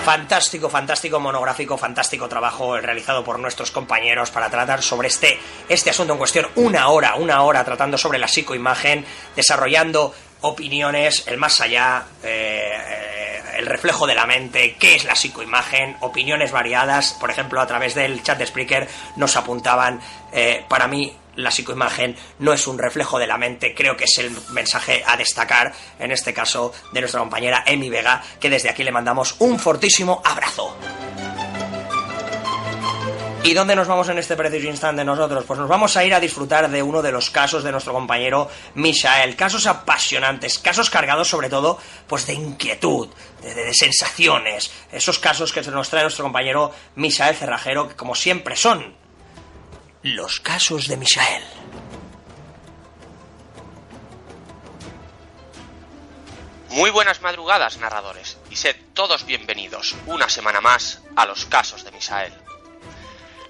Fantástico monográfico, fantástico trabajo realizado por nuestros compañeros para tratar sobre este asunto en cuestión. Una hora tratando sobre la psicoimagen, desarrollando opiniones, el más allá, el reflejo de la mente, qué es la psicoimagen, opiniones variadas. Por ejemplo, a través del chat de Spreaker nos apuntaban, para mí la psicoimagen no es un reflejo de la mente. Creo que es el mensaje a destacar, en este caso, de nuestra compañera Emi Vega, que desde aquí le mandamos un fortísimo abrazo. ¿Y dónde nos vamos en este preciso instante nosotros? Pues nos vamos a ir a disfrutar de uno de los casos de nuestro compañero Mishael. Casos apasionantes, casos cargados sobre todo pues de inquietud, de sensaciones. Esos casos que nos trae nuestro compañero Mishael Cerrajero, que como siempre son los casos de Mishael. Muy buenas madrugadas, narradores, y sed todos bienvenidos una semana más a los casos de Mishael.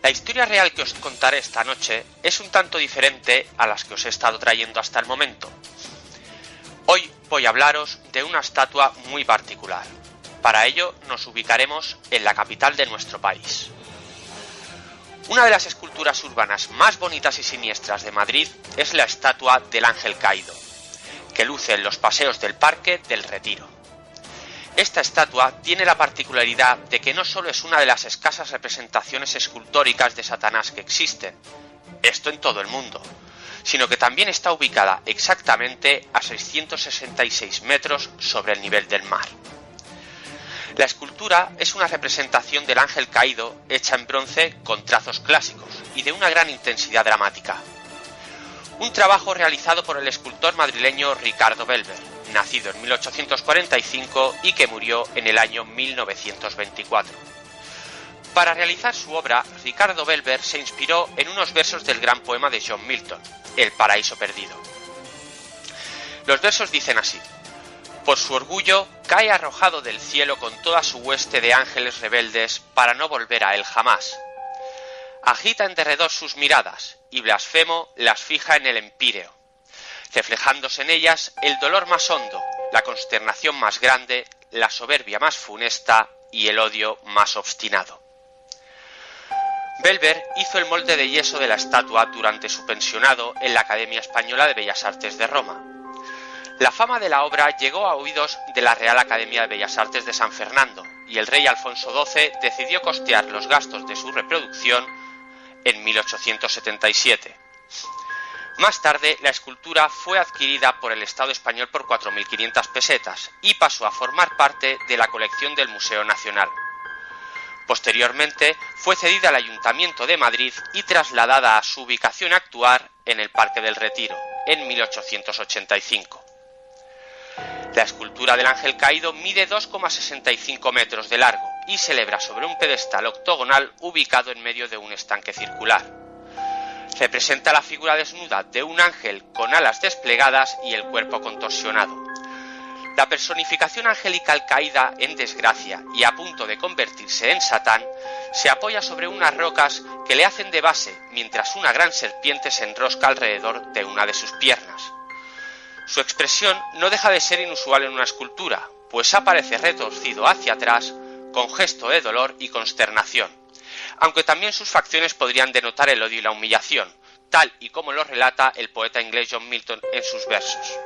La historia real que os contaré esta noche es un tanto diferente a las que os he estado trayendo hasta el momento. Hoy voy a hablaros de una estatua muy particular. Para ello nos ubicaremos en la capital de nuestro país. Una de las esculturas urbanas más bonitas y siniestras de Madrid es la estatua del Ángel Caído, que luce en los paseos del Parque del Retiro. Esta estatua tiene la particularidad de que no solo es una de las escasas representaciones escultóricas de Satanás que existen, esto en todo el mundo, sino que también está ubicada exactamente a 666 metros sobre el nivel del mar. La escultura es una representación del Ángel Caído hecha en bronce con trazos clásicos y de una gran intensidad dramática. Un trabajo realizado por el escultor madrileño Ricardo Belver, nacido en 1845 y que murió en el año 1924. Para realizar su obra, Ricardo Belver se inspiró en unos versos del gran poema de John Milton, El paraíso perdido. Los versos dicen así: por su orgullo cae arrojado del cielo con toda su hueste de ángeles rebeldes para no volver a él jamás. Agita en derredor sus miradas y blasfemo las fija en el empíreo, reflejándose en ellas el dolor más hondo, la consternación más grande, la soberbia más funesta y el odio más obstinado. Belver hizo el molde de yeso de la estatua durante su pensionado en la Academia Española de Bellas Artes de Roma. La fama de la obra llegó a oídos de la Real Academia de Bellas Artes de San Fernando y el rey Alfonso XII decidió costear los gastos de su reproducción en 1877. Más tarde, la escultura fue adquirida por el Estado español por 4.500 pesetas y pasó a formar parte de la colección del Museo Nacional. Posteriormente, fue cedida al Ayuntamiento de Madrid y trasladada a su ubicación actual en el Parque del Retiro, en 1885. La escultura del Ángel Caído mide 2,65 metros de largo y se eleva sobre un pedestal octogonal ubicado en medio de un estanque circular. Representa la figura desnuda de un ángel con alas desplegadas y el cuerpo contorsionado. La personificación angelical caída en desgracia y a punto de convertirse en Satán se apoya sobre unas rocas que le hacen de base mientras una gran serpiente se enrosca alrededor de una de sus piernas. Su expresión no deja de ser inusual en una escultura, pues aparece retorcido hacia atrás con gesto de dolor y consternación, aunque también sus facciones podrían denotar el odio y la humillación, tal y como lo relata el poeta inglés John Milton en sus versos.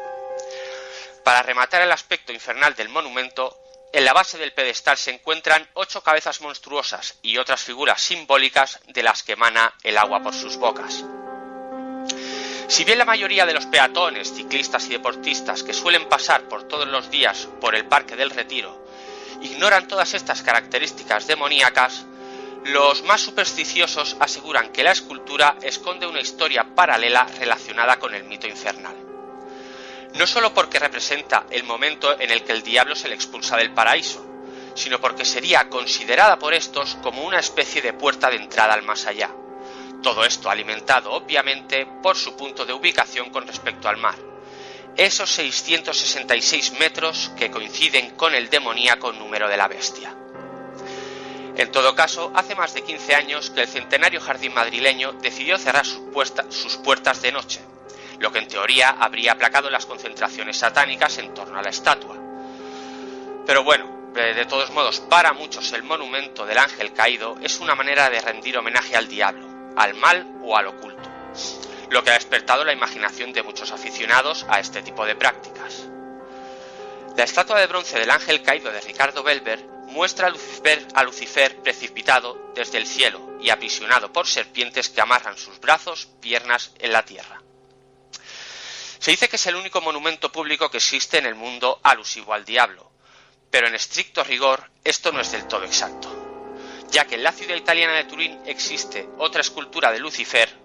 Para rematar el aspecto infernal del monumento, en la base del pedestal se encuentran 8 cabezas monstruosas y otras figuras simbólicas de las que emana el agua por sus bocas. Si bien la mayoría de los peatones, ciclistas y deportistas que suelen pasar por todos los días por el Parque del Retiro ignoran todas estas características demoníacas, los más supersticiosos aseguran que la escultura esconde una historia paralela relacionada con el mito infernal. No solo porque representa el momento en el que el diablo se le expulsa del paraíso, sino porque sería considerada por estos como una especie de puerta de entrada al más allá. Todo esto alimentado, obviamente, por su punto de ubicación con respecto al mar. Esos 666 metros que coinciden con el demoníaco número de la bestia. En todo caso, hace más de 15 años que el centenario jardín madrileño decidió cerrar sus puertas de noche, lo que en teoría habría aplacado las concentraciones satánicas en torno a la estatua. Pero bueno, de todos modos, para muchos el monumento del ángel caído es una manera de rendir homenaje al diablo, al mal o al oculto, lo que ha despertado la imaginación de muchos aficionados a este tipo de prácticas. La estatua de bronce del ángel caído de Ricardo Belver muestra a Lucifer precipitado desde el cielo y aprisionado por serpientes que amarran sus brazos, piernas en la tierra. Se dice que es el único monumento público que existe en el mundo alusivo al diablo, pero en estricto rigor esto no es del todo exacto, ya que en la ciudad italiana de Turín existe otra escultura de Lucifer,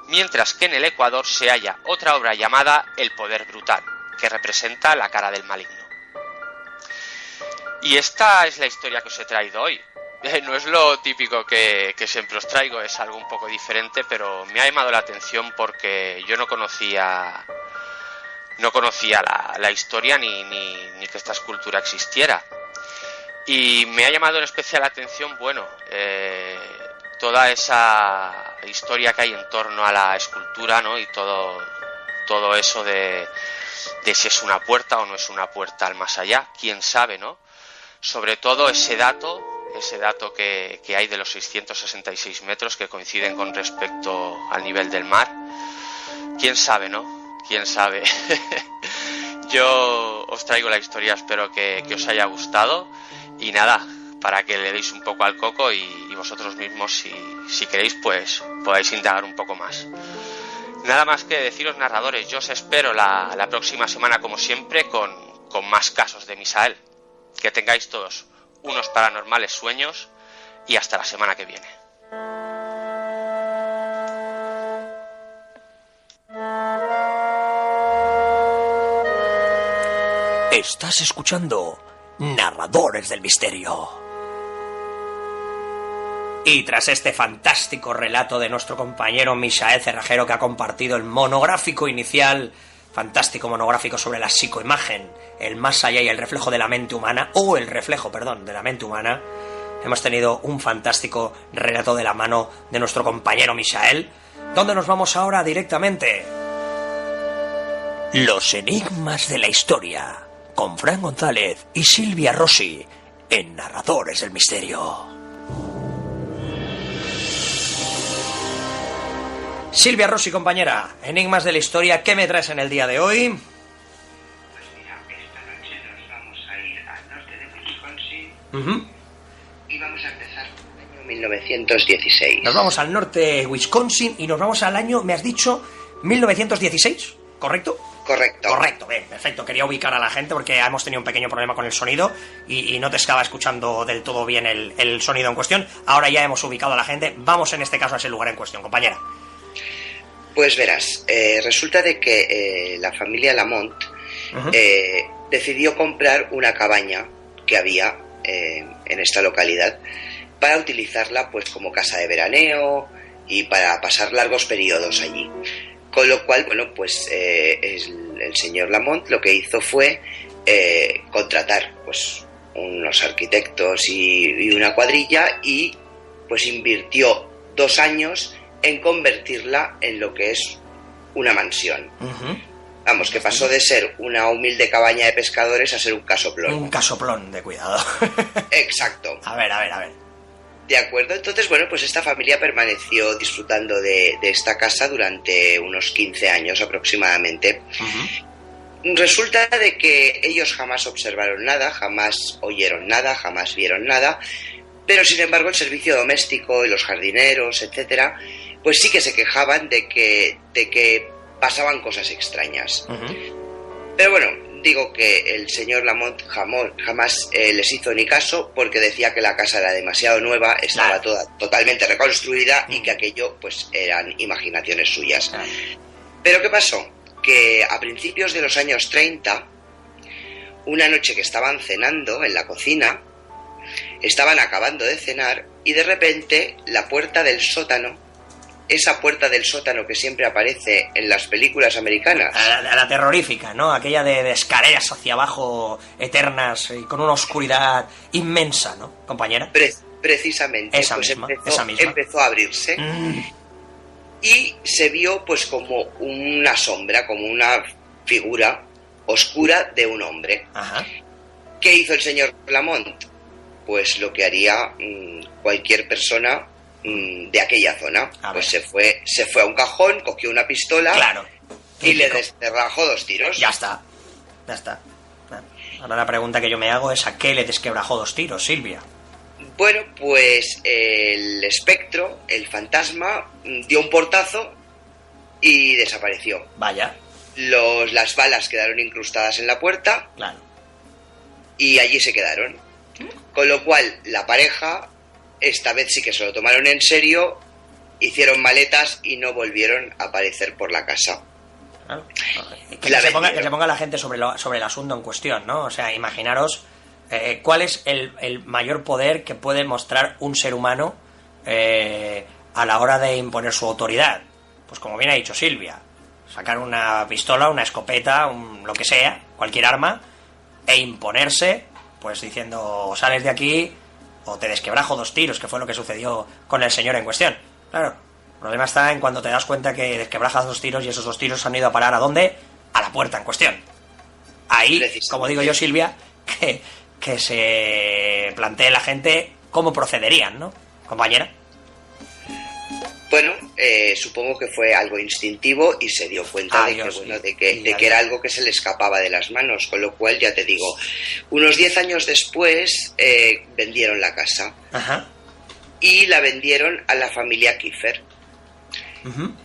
mientras que en el Ecuador se halla otra obra llamada El Poder Brutal, que representa la cara del maligno. Y esta es la historia que os he traído hoy. No es lo típico que siempre os traigo, es algo un poco diferente, pero me ha llamado la atención porque yo no conocía la historia ni que esta escultura existiera. Y me ha llamado en especial la atención, toda esa historia que hay en torno a la escultura, ¿no? Y todo eso de si es una puerta o no es una puerta al más allá, quién sabe, ¿no? Sobre todo ese dato que hay de los 666 metros que coinciden con respecto al nivel del mar. Quién sabe, ¿no? Quién sabe. Yo os traigo la historia, espero que os haya gustado. Y nada, para que le deis un poco al coco y vosotros mismos, si queréis, pues podáis indagar un poco más. Nada más que deciros, narradores, yo os espero la próxima semana, como siempre, con más casos de Misael. Que tengáis todos unos paranormales sueños y hasta la semana que viene. Estás escuchando Narradores del Misterio. Y tras este fantástico relato de nuestro compañero Misael Cerrajero, que ha compartido el monográfico inicial, fantástico monográfico sobre la psicoimagen, el más allá y el reflejo de la mente humana, o el reflejo, perdón, de la mente humana, hemos tenido un fantástico relato de la mano de nuestro compañero Misael, donde nos vamos ahora directamente. Los enigmas de la historia, con Fran González y Silvia Rossi, en Narradores del Misterio. Silvia Rossi, compañera, enigmas de la historia, ¿qué me traes en el día de hoy? Pues mira, esta noche nos vamos a ir al norte de Wisconsin y vamos a empezar con el año 1916. Nos vamos al norte de Wisconsin y nos vamos al año, me has dicho, 1916, ¿correcto? Correcto, bien, perfecto. Quería ubicar a la gente porque hemos tenido un pequeño problema con el sonido y no te estaba escuchando del todo bien el sonido en cuestión. Ahora ya hemos ubicado a la gente. Vamos en este caso a ese lugar en cuestión, compañera. Pues verás, resulta de que la familia Lamont decidió comprar una cabaña que había en esta localidad para utilizarla pues como casa de veraneo y para pasar largos periodos allí. Con lo cual, bueno, pues el señor Lamont lo que hizo fue contratar pues unos arquitectos y una cuadrilla y pues invirtió 2 años en convertirla en lo que es una mansión. Vamos, que pasó de ser una humilde cabaña de pescadores a ser un casoplón. Un casoplón, de cuidado. Exacto. A ver. De acuerdo, entonces, bueno, pues esta familia permaneció disfrutando de esta casa durante unos 15 años aproximadamente. Resulta de que ellos jamás observaron nada, jamás oyeron nada, jamás vieron nada, pero sin embargo el servicio doméstico y los jardineros, etcétera, pues sí que se quejaban de que pasaban cosas extrañas. Pero bueno, digo que el señor Lamont jamás les hizo ni caso porque decía que la casa era demasiado nueva, estaba totalmente reconstruida y que aquello pues eran imaginaciones suyas. Pero ¿qué pasó? Que a principios de los años 30, una noche que estaban cenando en la cocina, estaban acabando de cenar y de repente la puerta del sótano, esa puerta del sótano que siempre aparece en las películas americanas. La terrorífica, ¿no? Aquella de escaleras hacia abajo, eternas, y con una oscuridad inmensa, ¿no, compañera? Precisamente. Esa pues misma. Empezó a abrirse y se vio pues como una sombra, como una figura oscura de un hombre. ¿Qué hizo el señor Lamont? Pues lo que haría cualquier persona de aquella zona. Pues se fue a un cajón, cogió una pistola, claro, y le descerrajó 2 tiros. Ya está. Ahora la pregunta que yo me hago es: ¿a qué le desquebrajó 2 tiros, Silvia? Bueno, pues el espectro, el fantasma, dio un portazo y desapareció. Vaya. Las balas quedaron incrustadas en la puerta. Claro. Y allí se quedaron. Con lo cual, la pareja, esta vez sí que se lo tomaron en serio, hicieron maletas y no volvieron a aparecer por la casa. Claro. Que se ponga la gente sobre el asunto en cuestión, ¿no? O sea, imaginaros cuál es el mayor poder que puede mostrar un ser humano a la hora de imponer su autoridad. Pues como bien ha dicho Silvia, sacar una pistola, una escopeta, lo que sea, cualquier arma, e imponerse, pues diciendo: o sales de aquí o te desquebrajo 2 tiros, que fue lo que sucedió con el señor en cuestión. Claro, el problema está en cuando te das cuenta que desquebrajas 2 tiros y esos 2 tiros han ido a parar ¿a dónde? A la puerta en cuestión. Ahí, como digo yo, Silvia, que se plantee la gente cómo procederían, ¿no, compañera? Bueno, supongo que fue algo instintivo y se dio cuenta de que era algo que se le escapaba de las manos, con lo cual, ya te digo, unos 10 años después vendieron la casa. Ajá. Y la vendieron a la familia Kiefer. Uh-huh.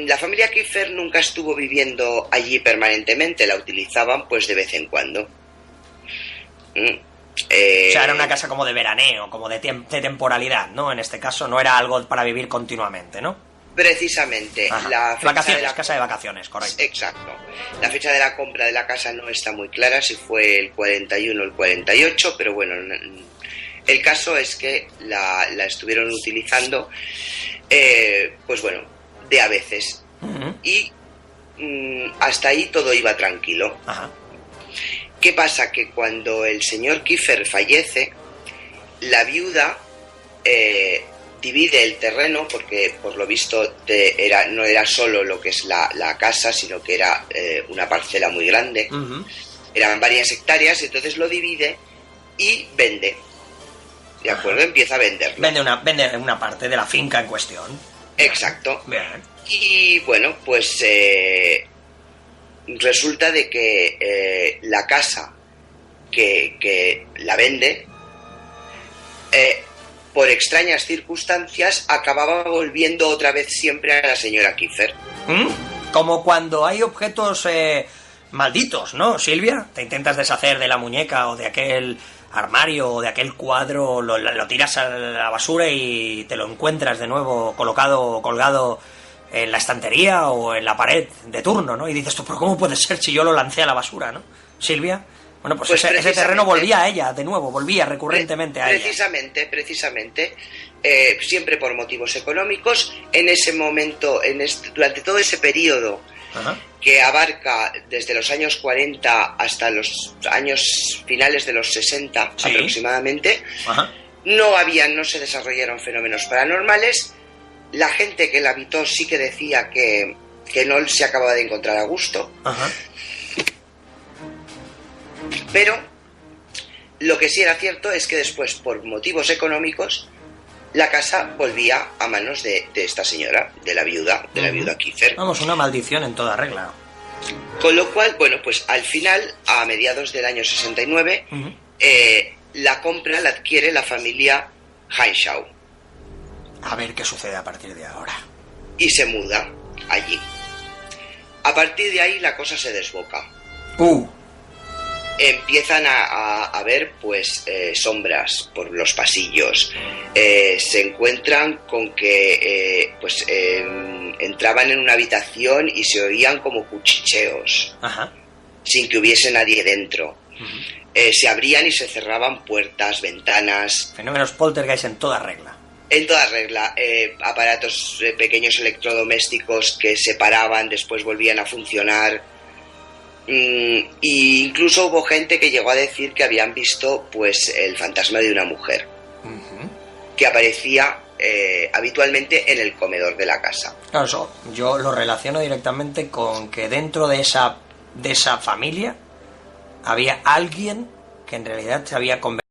La familia Kiefer nunca estuvo viviendo allí permanentemente, la utilizaban pues de vez en cuando. O sea, era una casa como de veraneo, como de temporalidad, ¿no? En este caso no era algo para vivir continuamente, ¿no? Precisamente. La fecha casa de vacaciones, correcto. Exacto. La fecha de la compra de la casa no está muy clara, si fue el 41 o el 48, pero bueno, el caso es que la estuvieron utilizando, pues bueno, de a veces. Uh-huh. Y hasta ahí todo iba tranquilo. Ajá. ¿Qué pasa? Que cuando el señor Kiefer fallece, la viuda divide el terreno, porque por lo visto no era solo lo que es la casa, sino que era una parcela muy grande. Uh-huh. Eran varias hectáreas, entonces lo divide y vende. ¿De acuerdo? Ajá. Empieza a venderlo. Vende una parte de la finca en cuestión. Exacto. Bien. Y bueno, pues resulta de que la casa que la vende, por extrañas circunstancias, acababa volviendo otra vez siempre a la señora Kiefer. Como cuando hay objetos malditos, ¿no, Silvia? Te intentas deshacer de la muñeca o de aquel armario o de aquel cuadro, lo tiras a la basura y te lo encuentras de nuevo colgado en la estantería o en la pared de turno, ¿no? Y dices tú: ¿pero cómo puede ser si yo lo lancé a la basura, ¿no, Silvia? Bueno, pues ese terreno volvía a ella de nuevo, volvía recurrentemente a ella. Precisamente, siempre por motivos económicos, en ese momento, durante todo ese periodo, ajá, que abarca desde los años 40 hasta los años finales de los 60, sí, aproximadamente, ajá, no se desarrollaron fenómenos paranormales. La gente que la habitó sí que decía que no se acababa de encontrar a gusto. Ajá. Pero lo que sí era cierto es que después, por motivos económicos, la casa volvía a manos de esta señora, de la viuda Kiefer. Vamos, una maldición en toda regla. Con lo cual, bueno, pues al final, a mediados del año 69, uh-huh, la compra la adquiere la familia Henshaw. A ver qué sucede a partir de ahora. Y se muda allí. A partir de ahí la cosa se desboca. Empiezan a ver pues sombras por los pasillos. Se encuentran con que entraban en una habitación y se oían como cuchicheos. Ajá. Sin que hubiese nadie dentro. Uh-huh. Se abrían y se cerraban puertas, ventanas. Fenómenos poltergeist en toda regla. En toda regla. Aparatos pequeños electrodomésticos que se paraban, después volvían a funcionar. Y incluso hubo gente que llegó a decir que habían visto pues el fantasma de una mujer, uh-huh, que aparecía habitualmente en el comedor de la casa. Claro, eso yo lo relaciono directamente con que dentro de esa familia había alguien que en realidad se había convertido